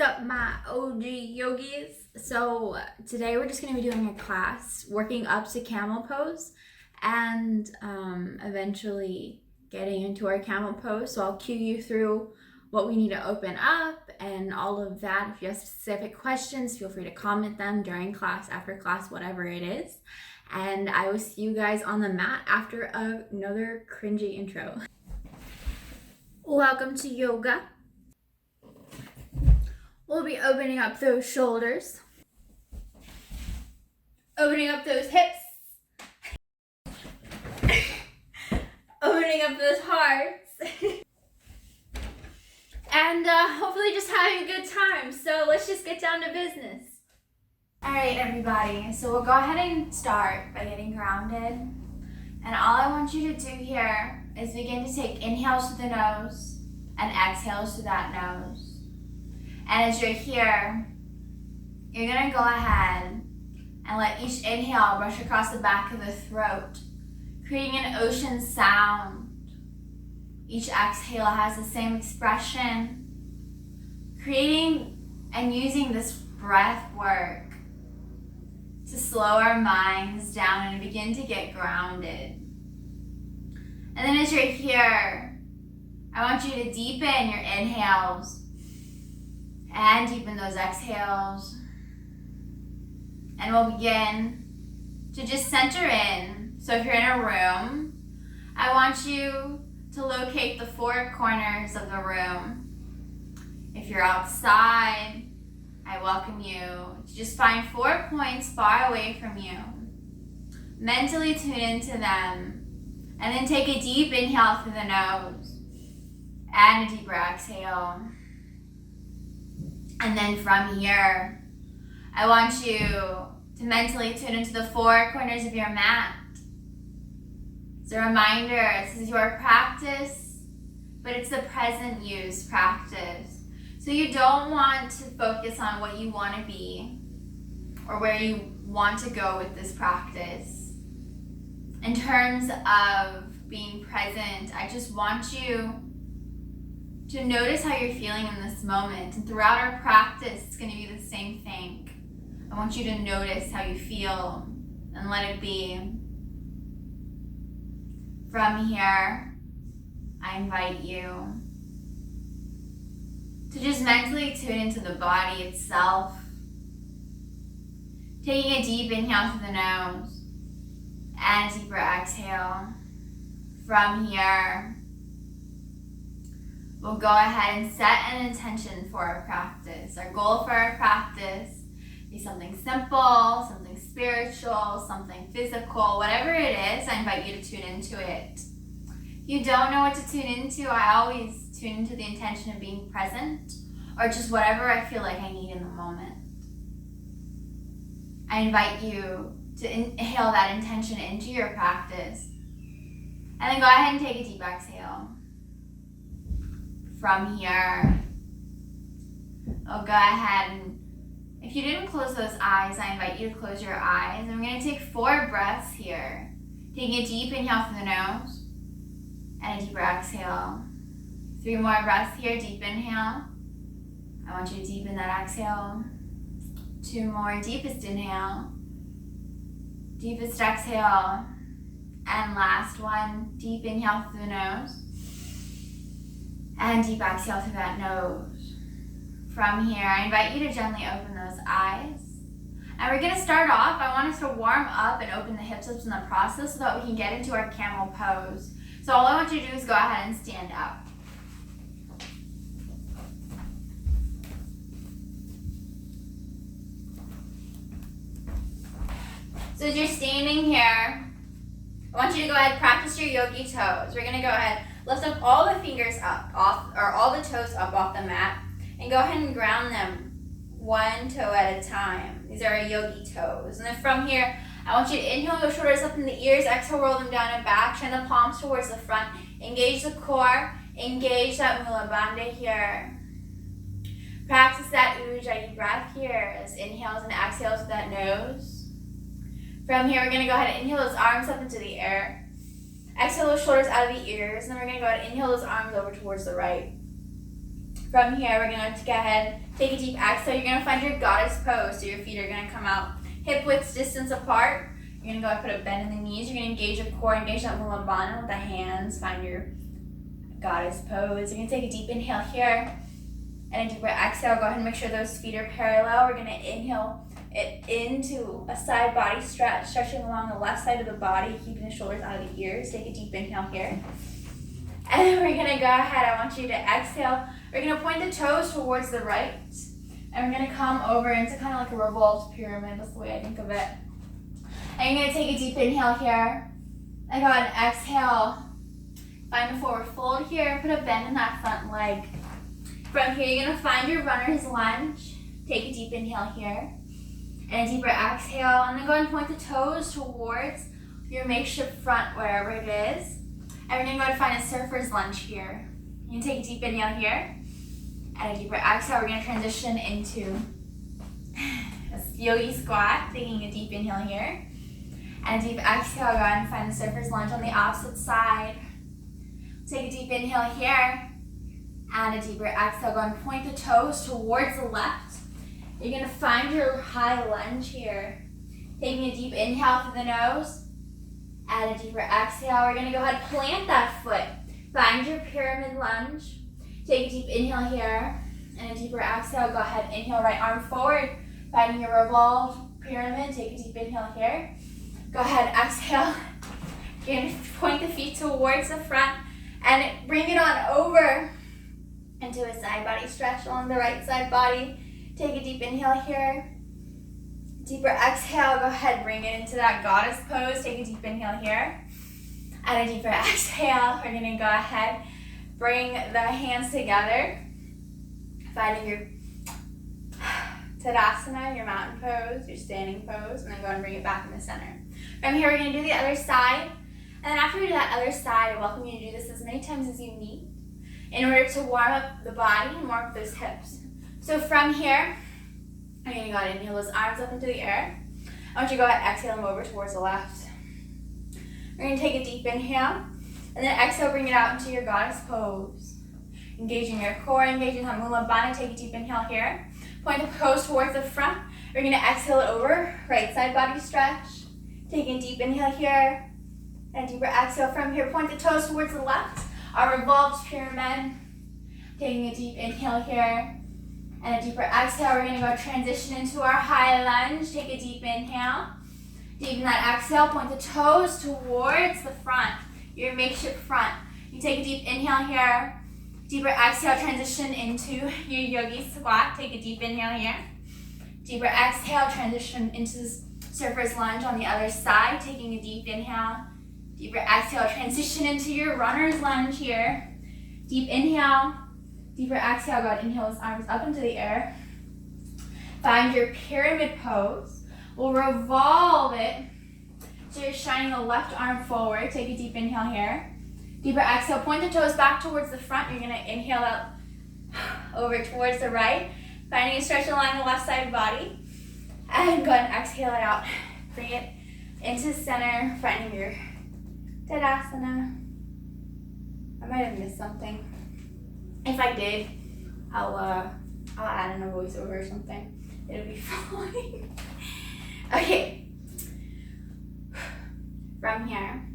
up, my OG Yogis? So today we're just going to be doing a class working up to Camel Pose and eventually getting into our Camel Pose. So I'll cue you through what we need to open up and all of that. If you have specific questions, feel free to comment them during class, after class, whatever it is. And I will see you guys on the mat after another cringy intro. Welcome to yoga. We'll be opening up those shoulders, opening up those hips, opening up those hearts, and hopefully just having a good time. So let's just get down to business. All right, everybody. So we'll go ahead and start by getting grounded. And all I want you to do here is begin to take inhales through the nose and exhales through that nose. And as you're here, you're going to go ahead and let each inhale brush across the back of the throat, creating an ocean sound. Each exhale has the same expression, creating and using this breath work to slow our minds down and begin to get grounded. And then as you're here, I want you to deepen your inhales and deepen those exhales. And we'll begin to just center in. So if you're in a room, I want you to locate the four corners of the room. If you're outside, I welcome you to just find 4 points far away from you. Mentally tune into them. And then take a deep inhale through the nose and a deeper exhale. And then from here, I want you to mentally tune into the four corners of your mat. As a reminder, this is your practice, but it's a present use practice. So you don't want to focus on what you want to be or where you want to go with this practice. In terms of being present, I just want you to notice how you're feeling in this moment. And throughout our practice, it's going to be the same thing. I want you to notice how you feel and let it be. From here, I invite you to just mentally tune into the body itself. Taking a deep inhale through the nose and a deeper exhale. From here, we'll go ahead and set an intention for our practice. Our goal for our practice be something simple, something spiritual, something physical, whatever it is, I invite you to tune into it. If you don't know what to tune into, I always tune into the intention of being present or just whatever I feel like I need in the moment. I invite you to inhale that intention into your practice and then go ahead and take a deep exhale. From here, I'll go ahead and, if you didn't close those eyes, I invite you to close your eyes. And we're going to take 4 breaths here. Taking a deep inhale through the nose and a deeper exhale. 3 more breaths here, deep inhale. I want you to deepen that exhale. 2 more, deepest inhale. Deepest exhale. And last one, deep inhale through the nose. And deep exhale through that nose. From here, I invite you to gently open those eyes. And we're going to start off. I want us to warm up and open the hips up in the process so that we can get into our camel pose. So all I want you to do is go ahead and stand up. So as you're standing here, I want you to go ahead and practice your yogi toes. We're going to go ahead, lift up all the fingers up, all the toes up off the mat, and go ahead and ground them 1 toe at a time. These are our yogi toes. And then from here, I want you to inhale your shoulders up in the ears, exhale, roll them down and back, turn the palms towards the front, engage the core, engage that mula bandha here. Practice that ujjayi breath here as inhales and exhales with that nose. From here, we're going to go ahead and inhale those arms up into the air. Exhale those shoulders out of the ears, and then we're going to go ahead and inhale those arms over towards the right. From here, we're going to go ahead Take a deep exhale. You're gonna find your goddess pose. So your feet are gonna come out hip width distance apart. You're gonna go and put a bend in the knees. You're gonna engage your core, engage that mulabandha with the hands. Find your goddess pose. You're gonna take a deep inhale here and a deeper exhale. Go ahead and make sure those feet are parallel. We're gonna inhale it into a side body stretch, stretching along the left side of the body, keeping the shoulders out of the ears. Take a deep inhale here. And then we're gonna go ahead, I want you to exhale. We're gonna point the toes towards the right. And we're gonna come over into kind of like a revolved pyramid. That's the way I think of it. And you're gonna take a deep inhale here. And go ahead and exhale. Find a forward fold here. Put a bend in that front leg. From here, you're gonna find your runner's lunge. Take a deep inhale here. And a deeper exhale. And then go ahead and point the toes towards your makeshift front, wherever it is. And we're gonna go ahead and find a surfer's lunge here. You can take a deep inhale here. And a deeper exhale. We're gonna transition into a yogi squat. Taking a deep inhale here. And a deep exhale. Go ahead and find the surfer's lunge on the opposite side. Take a deep inhale here. And a deeper exhale. Go ahead and point the toes towards the left. You're gonna find your high lunge here. Taking a deep inhale through the nose. And a deeper exhale. We're gonna go ahead and plant that foot. Find your pyramid lunge. Take a deep inhale here. And a deeper exhale. Go ahead, inhale, right arm forward. Finding your revolved pyramid. Take a deep inhale here. Go ahead, exhale. You're gonna point the feet towards the front. And bring it on over into a side body stretch along the right side body. Take a deep inhale here. Deeper exhale. Go ahead, bring it into that goddess pose. Take a deep inhale here. And a deeper exhale. We're gonna go ahead, bring the hands together. Finding your Tadasana, your mountain pose, your standing pose, and then go and bring it back in the center. From here, we're gonna do the other side. And then after we do that other side, I welcome you to do this as many times as you need in order to warm up the body and warm up those hips. So from here, you're gonna go ahead and inhale those arms up into the air. I want you to go ahead and exhale them over towards the left. We're gonna take a deep inhale, and then exhale, bring it out into your goddess pose. Engaging your core, engaging that mulabandha. Take a deep inhale here. Point the toes towards the front. We're gonna exhale it over, right side body stretch. Taking a deep inhale here. And a deeper exhale from here. Point the toes towards the left. Our revolved pyramid. Taking a deep inhale here. And a deeper exhale. We're going to go transition into our high lunge. Take a deep inhale. Deepen that exhale. Point the toes towards the front. Your makeshift front. You take a deep inhale here. Deeper exhale. Transition into your yogi squat. Take a deep inhale here. Deeper exhale. Transition into surfer's lunge on the other side. Taking a deep inhale. Deeper exhale, transition into your runner's lunge here. Deep inhale, deeper exhale. Go ahead, inhale those arms up into the air. Find your pyramid pose. We'll revolve it so you're shining the left arm forward. Take a deep inhale here. Deeper exhale, point the toes back towards the front. You're gonna inhale out over towards the right. Finding a stretch along the left side body. And go ahead and exhale it out. Bring it into center, finding your Tadasana. I might have missed something. If I did, I'll add in a voiceover or something. It'll be fine. Okay. From here.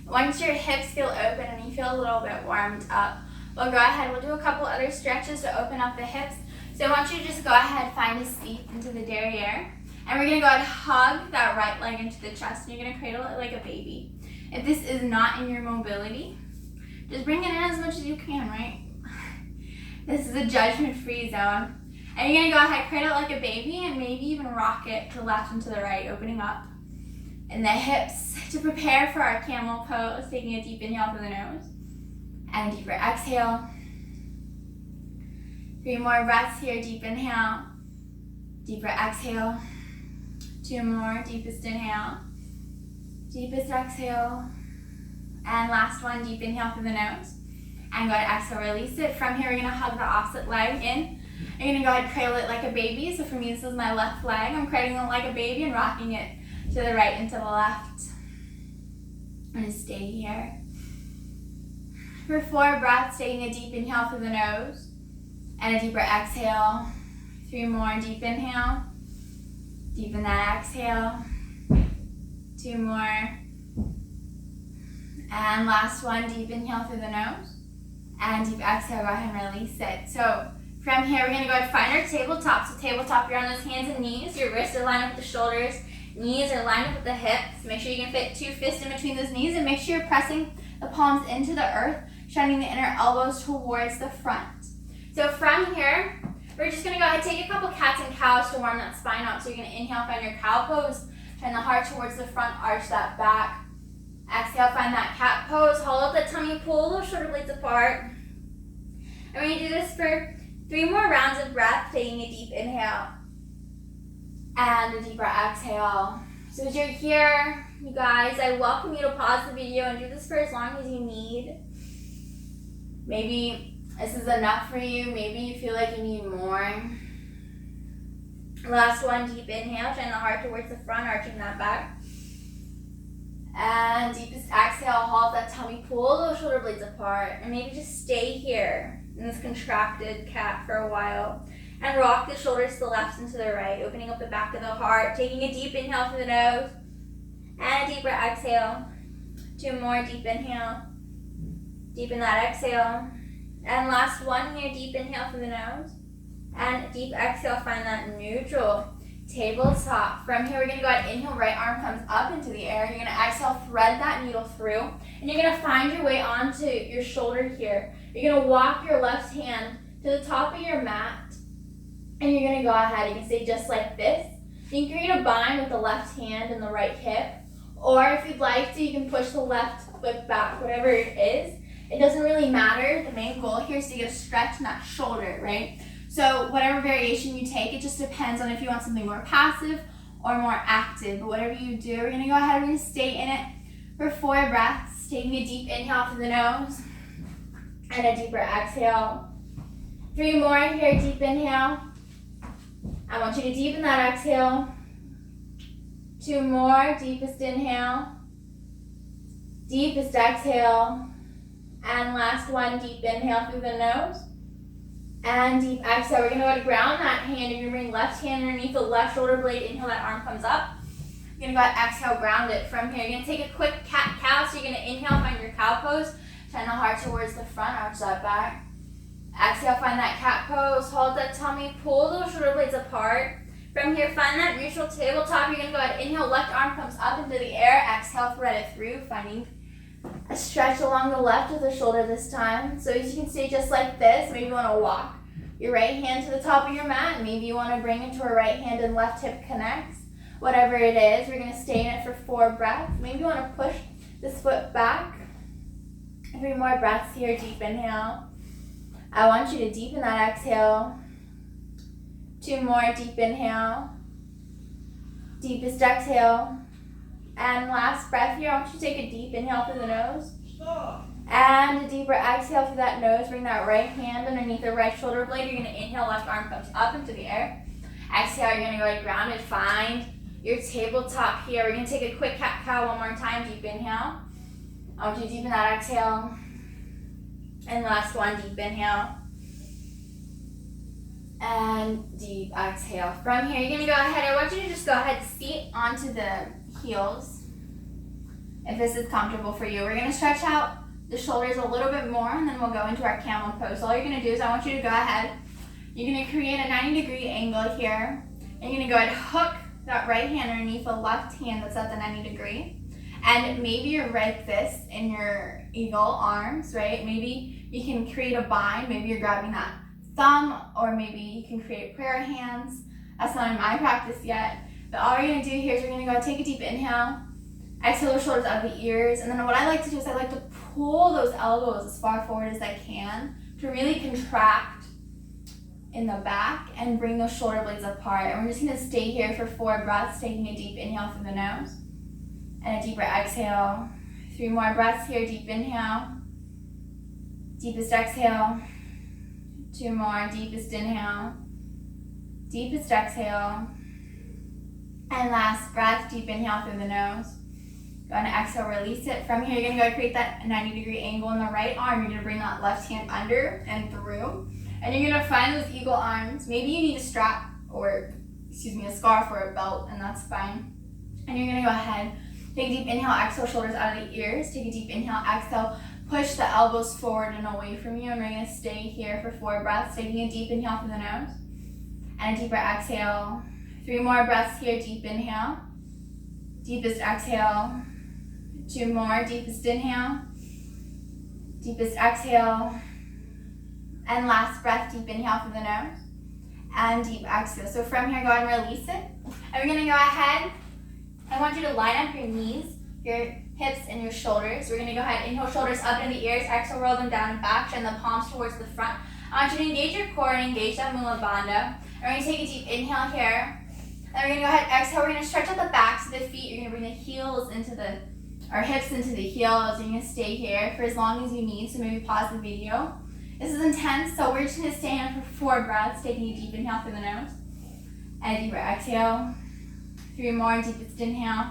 Once your hips feel open and you feel a little bit warmed up, we'll go ahead, we'll do a couple other stretches to open up the hips. So I want you to just go ahead, find a seat into the derriere. And we're gonna go ahead and hug that right leg into the chest. And you're gonna cradle it like a baby. If this is not in your mobility, just bring it in as much as you can, right? This is a judgment-free zone. And you're gonna go ahead, cradle it like a baby, and maybe even rock it to the left and to the right, opening up in the hips to prepare for our camel pose. Taking a deep inhale through the nose. And a deeper exhale. 3 more breaths here. Deep inhale. Deeper exhale. 2 more. Deepest inhale. Deepest exhale. And last one. Deep inhale through the nose. And go ahead, exhale, release it. From here, we're going to hug the opposite leg in. You're going to go ahead and cradle it like a baby. So for me, this is my left leg. I'm cradling it like a baby and rocking it to the right and to the left. I'm going to stay here. For 4 breaths, taking a deep inhale through the nose and a deeper exhale. 3 more, deep inhale. Deepen that exhale. 2 more. And last one, deep inhale through the nose. And deep exhale, go ahead and release it. So from here, we're gonna go ahead and find our tabletop. So tabletop, you're on those hands and knees. Your wrists are lined up with the shoulders. Knees are lined up with the hips. Make sure you can fit 2 fists in between those knees, and make sure you're pressing the palms into the earth, shining the inner elbows towards the front. So from here, we're just gonna go ahead and take a couple cats and cows to warm that spine up. So you're gonna inhale, find your cow pose, turn the heart towards the front, arch that back. Exhale, find that cat pose, hold up the tummy, pull those shoulder blades apart. And we're gonna do this for 3 more rounds of breath, taking a deep inhale and a deeper exhale. So as you're here, you guys, I welcome you to pause the video and do this for as long as you need. Maybe this is enough for you. Maybe you feel like you need more. Last one, deep inhale, turn the heart towards the front, arching that back. And deepest exhale, hold that tummy, pull those shoulder blades apart, and maybe just stay here in this contracted cat for a while. And rock the shoulders to the left and to the right, opening up the back of the heart, taking a deep inhale through the nose, and a deeper exhale. 2 more, deep inhale, deepen that exhale. And last one here, deep inhale through the nose, and deep exhale, find that neutral tabletop. From here, we're gonna go ahead, inhale, right arm comes up into the air. You're gonna exhale, thread that needle through, and you're gonna find your way onto your shoulder here. You're gonna walk your left hand to the top of your mat, and you're gonna go ahead, you can stay just like this. You can create a bind with the left hand and the right hip, or if you'd like to, you can push the left foot back, whatever it is. It doesn't really matter. The main goal here is to get a stretch in that shoulder, right? So whatever variation you take, it just depends on if you want something more passive or more active. But whatever you do, we're gonna go ahead, we're gonna stay in it for 4 breaths, taking a deep inhale through the nose and a deeper exhale. 3 more here, deep inhale. I want you to deepen that exhale. 2 more, deepest inhale, deepest exhale, and last one, deep inhale through the nose. And deep exhale, we're gonna go ahead and ground that hand. You're gonna bring left hand underneath the left shoulder blade. Inhale, that arm comes up. You're gonna go ahead, exhale, ground it. From here, you're gonna take a quick cat-cow. So you're gonna inhale, find your cow pose. Turn the heart towards the front, arch that back. Exhale, find that cat pose. Hold that tummy, pull those shoulder blades apart. From here, find that neutral tabletop. You're gonna go ahead, inhale, left arm comes up into the air. Exhale, thread it through, finding a stretch along the left of the shoulder this time. So as you can stay just like this, maybe you wanna walk your right hand to the top of your mat. Maybe you wanna bring it to a right hand and left hip connects. Whatever it is, we're gonna stay in it for 4 breaths. Maybe you wanna push this foot back. 3 more breaths here, deep inhale. I want you to deepen that exhale. 2 more, deep inhale. Deepest exhale. And last breath here, I want you to take a deep inhale through the nose. And a deeper exhale through that nose. Bring that right hand underneath the right shoulder blade. You're gonna inhale, left arm comes up into the air. Exhale, you're gonna go ahead, grounded. Find your tabletop here. We're gonna take a quick cat-cow one more time. Deep inhale. I want you to deepen that exhale. And last one, deep inhale. And deep exhale. From here, you're gonna go ahead, I want you to just go ahead, seat onto the heels. If this is comfortable for you, we're gonna stretch out the shoulders a little bit more, and then we'll go into our camel pose. All you're gonna do is I want you to go ahead, you're gonna create a 90-degree angle here, and you're gonna go ahead, hook that right hand underneath the left hand that's at the 90 degree. And maybe you're like this in your eagle arms, right? Maybe you can create a bind. Maybe you're grabbing that thumb, or maybe you can create prayer hands. That's not in my practice yet. But all you're gonna do here is you're gonna go ahead, take a deep inhale, exhale the shoulders out of the ears, and then what I like to do is I like to pull those elbows as far forward as I can to really contract in the back and bring those shoulder blades apart. And we're just gonna stay here for 4 breaths, taking a deep inhale through the nose and a deeper exhale. 3 more breaths here, deep inhale, deepest exhale. 2 more, deepest inhale, deepest exhale. And last breath, deep inhale through the nose Go ahead and exhale, release it. From here, you're gonna go create that 90-degree angle in the right arm. You're gonna bring that left hand under and through. And you're gonna find those eagle arms. Maybe you need a strap or, a scarf or a belt, and that's fine. And you're gonna go ahead, take a deep inhale, exhale, shoulders out of the ears. Take a deep inhale, exhale, push the elbows forward and away from you. And we're gonna stay here for 4 breaths. Taking a deep inhale through the nose. And a deeper exhale. 3 more breaths here, deep inhale. Deepest exhale. 2 more, deepest inhale. Deepest exhale. And last breath, deep inhale through the nose. And deep exhale. So from here, go ahead and release it. And we're gonna go ahead. I want you to line up your knees, your hips, and your shoulders. We're gonna go ahead, inhale, shoulders up in the ears, exhale, roll them down and back, turn the palms towards the front. I want you to engage your core and engage that Mula Bandha. We're gonna take a deep inhale here. And we're gonna go ahead, exhale, we're gonna stretch out the backs of the feet. You're gonna bring the heels our hips into the heels. You're gonna stay here for as long as you need, so maybe pause the video. This is intense, so we're just gonna stay in for 4 breaths, taking a deep inhale through the nose. And a deeper exhale. 3 more, deepest inhale.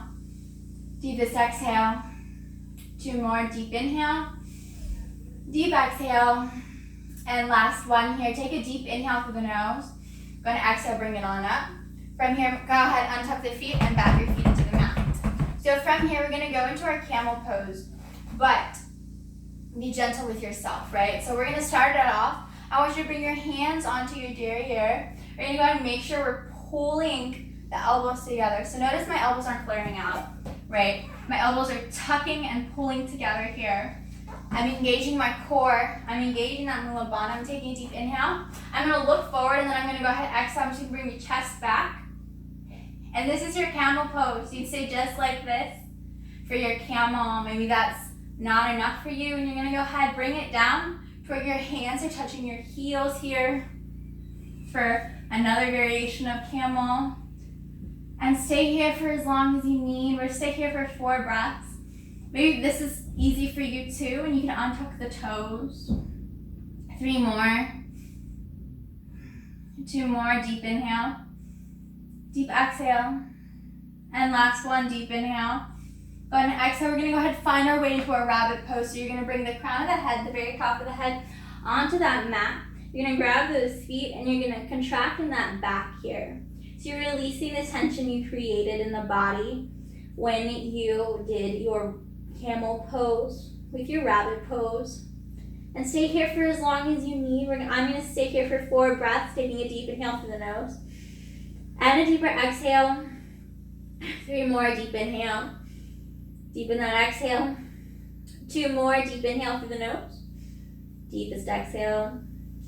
Deepest exhale. 2 more, deep inhale. Deep exhale. And last one here, take a deep inhale through the nose. Go ahead and exhale, bring it on up. From here, go ahead, untuck the feet and back your feet into the mat. So from here, we're gonna go into our camel pose, but be gentle with yourself, right? So we're gonna start it off. I want you to bring your hands onto your derriere. We're gonna go ahead and make sure we're pulling the elbows together. So notice my elbows aren't flaring out, right? My elbows are tucking and pulling together here. I'm engaging my core. I'm engaging that Mula Bandha. I'm taking a deep inhale. I'm gonna look forward and then I'm gonna go ahead and exhale. I'm just gonna bring your chest back. And this is your camel pose. You can stay just like this for your camel. Maybe that's not enough for you. And you're gonna go ahead, bring it down to where your hands are touching your heels here for another variation of camel. And stay here for as long as you need. We're stay here for 4 breaths. Maybe this is easy for you too, and you can untuck the toes. 3 more. 2 more, deep inhale. Deep exhale. And last one, deep inhale. Go ahead and exhale. We're gonna go ahead and find our way into our rabbit pose. So you're gonna bring the crown of the head, the very top of the head, onto that mat. You're gonna grab those feet and you're gonna contract in that back here. So you're releasing the tension you created in the body when you did your camel pose with your rabbit pose. And stay here for as long as you need. I'm gonna stay here for 4 breaths, taking a deep inhale through the nose. And a deeper exhale. 3 more, deep inhale. Deepen that exhale. 2 more, deep inhale through the nose. Deepest exhale.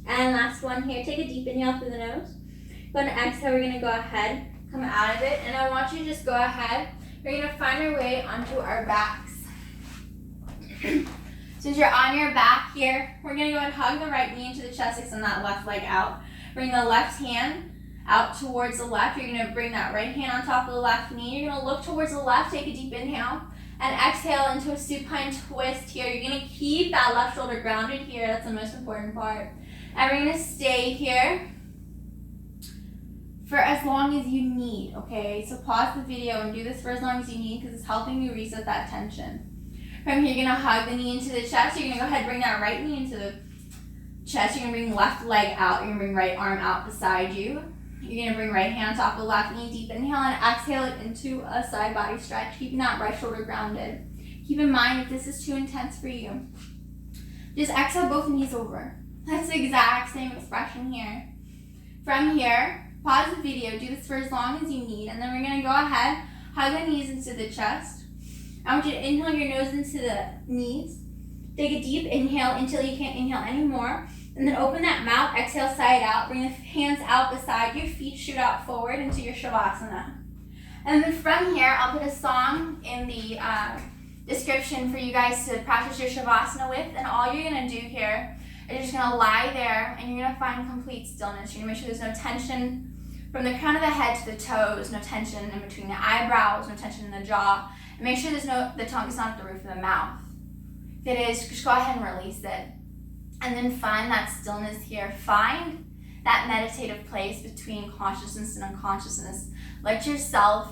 And last one here, take a deep inhale through the nose. Go ahead and exhale, we're gonna go ahead, come out of it. And I want you to just go ahead. We're gonna find our way onto our backs. Since you're on your back here, we're gonna go ahead and hug the right knee into the chest, extend that left leg out. Bring the left hand out towards the left. You're gonna bring that right hand on top of the left knee. You're gonna look towards the left, take a deep inhale, and exhale into a supine twist here. You're gonna keep that left shoulder grounded here. That's the most important part. And we're gonna stay here for as long as you need, okay? So pause the video and do this for as long as you need because it's helping you reset that tension. From here, you're gonna hug the knee into the chest. You're gonna go ahead and bring that right knee into the chest. You're gonna bring left leg out. You're gonna bring right arm out beside you. You're gonna bring right hand on top of the left knee, deep inhale, and exhale it into a side body stretch, keeping that right shoulder grounded. Keep in mind if this is too intense for you, just exhale both knees over. That's the exact same expression here. From here, pause the video, do this for as long as you need, and then we're gonna go ahead, hug the knees into the chest. I want you to inhale your nose into the knees. Take a deep inhale until you can't inhale anymore. And then open that mouth, exhale side out. Bring the hands out beside you, feet shoot out forward into your Shavasana. And then from here, I'll put a song in the description for you guys to practice your Shavasana with. And all you're gonna do here is you're just gonna lie there and you're gonna find complete stillness. You're gonna make sure there's no tension from the crown of the head to the toes, no tension in between the eyebrows, no tension in the jaw. And make sure the tongue is not at the roof of the mouth. If it is, just go ahead and release it. And then find that stillness here. Find that meditative place between consciousness and unconsciousness. Let yourself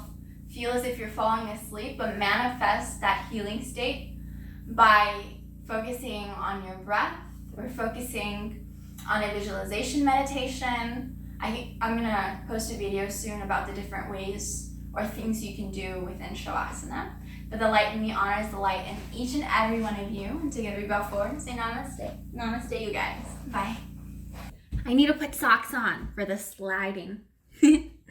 feel as if you're falling asleep, but manifest that healing state by focusing on your breath or focusing on a visualization meditation. I'm gonna post a video soon about the different ways or things you can do within Shavasana. But the light in me honors the light in each and every one of you. And together we bow forward and say namaste. Namaste, you guys. Bye. I need to put socks on for the sliding.